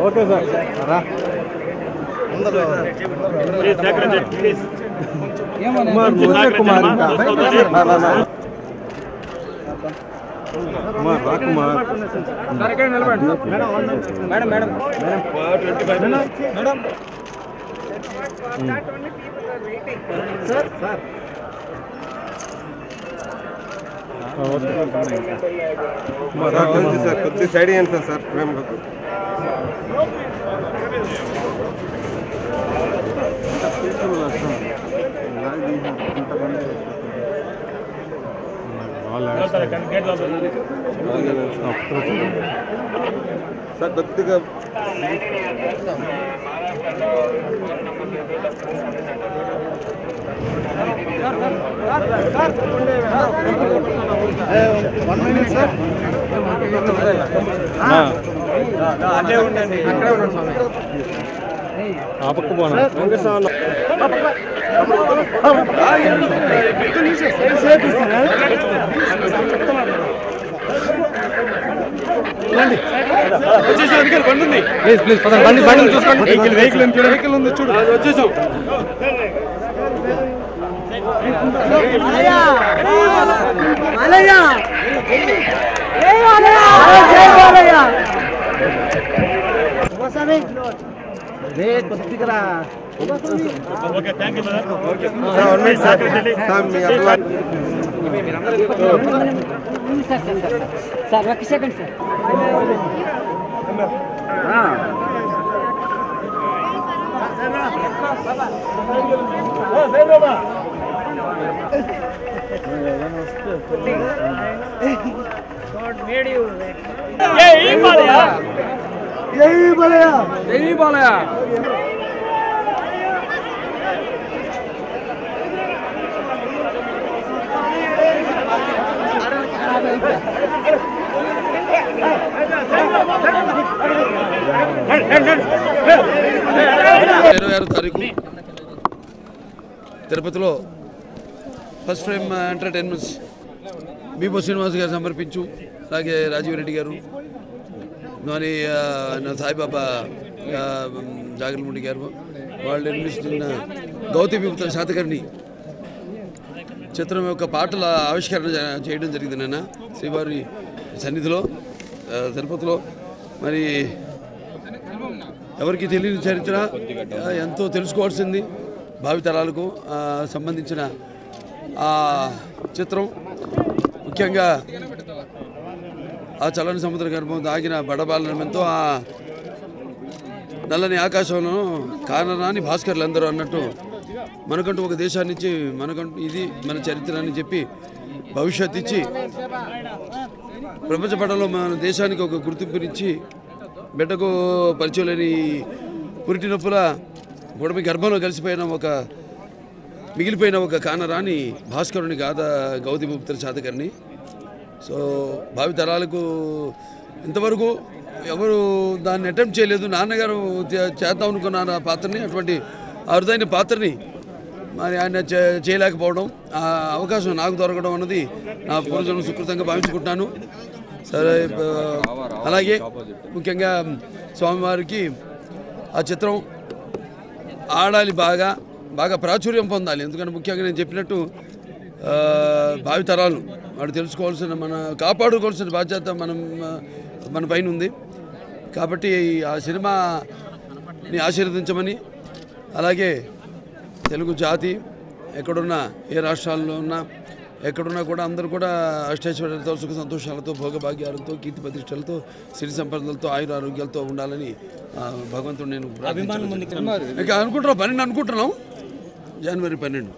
Okay sir రా Kumar madam madam madam sir sir sir కొద్ది side అయ్యాను సార్ ఫ్రేమ్ సార్ కొద్దిగా ఆపక్కు పోనా ప్లీజ్ ప్లీజ్ బండి బండి చూసుకోండి వెహికల్ ఉంది చూడు వచ్చేసాం కొద్దిగా సార్ ఒక సెకండ్ సార్ తారీఖు తిరుపతిలో ఫస్ట్ ఫ్రేమ్ ఎంటర్టైన్మెంట్స్ బీబో శ్రీనివాస్ గారు సమర్పించు, అలాగే రాజీవ్ రెడ్డి గారు, మరి సాయిబాబా జాగర్లముడి గారు వాళ్ళు నిర్మిస్తున్న గౌతమిపుత్ర శాతకర్ణి చిత్రం యొక్క పాటల ఆవిష్కరణ చేయడం జరిగింది నాన్న శ్రీవారి సన్నిధిలో తిరుపతిలో. మరి ఎవరికి తెలియని చరిత్ర ఎంతో తెలుసుకోవాల్సింది భావితరాలకు సంబంధించిన ఆ చిత్రం. ముఖ్యంగా ఆ చల్లని సముద్ర గర్భం దాగిన బడబాలనంతో ఆ నల్లని ఆకాశంలో కానరాని భాస్కర్లు అందరూ అన్నట్టు మనకంటూ ఒక దేశాన్ని ఇచ్చి మనకంటూ ఇది మన చరిత్ర అని చెప్పి భవిష్యత్తు ఇచ్చి ప్రపంచ పటంలో మన దేశానికి ఒక గుర్తింపునిచ్చి బిడ్డకు పరిచయం లేని పురిటి నొప్పుల బుడమి గర్భంలో మిగిలిపోయిన ఒక కానరాని భాస్కరుని గాథ గౌతమిపుత్ర శాతకర్ణి. సో భావితరాలకు ఇంతవరకు ఎవరు దాన్ని అటెంప్ట్ చేయలేదు. నాన్నగారు చేద్దాం అనుకున్న పాత్రని, అటువంటి అరుదైన పాత్రని మరి ఆయన చేయలేకపోవడం, ఆ అవకాశం నాకు దొరకడం అన్నది నా పూర్వజన్మ సుకృతంగా భావించుకుంటున్నాను. సరే, అలాగే ముఖ్యంగా స్వామివారికి ఆ చిత్రం ఆడాలి, బాగా ప్రాచుర్యం పొందాలి. ఎందుకంటే ముఖ్యంగా నేను చెప్పినట్టు భావితరాలు వాడు తెలుసుకోవాల్సిన, కాపాడుకోవాల్సిన బాధ్యత మన పైన ఉంది. కాబట్టి ఆ సినిమాని ఆశీర్వదించమని, అలాగే తెలుగు జాతి ఎక్కడున్నా, ఏ రాష్ట్రాల్లో ఉన్నా, ఎక్కడున్నా కూడా అందరూ కూడా అష్టైశ్వర్యాలతో, సుఖ సంతోషాలతో, భోగభాగ్యాలతో, కీర్తి ప్రతిష్టలతో, సిరి సంపదలతో, ఆయుర ఆరోగ్యాలతో ఉండాలని భగవంతుడు నేను అనుకుంటున్నాం. జనవరి 12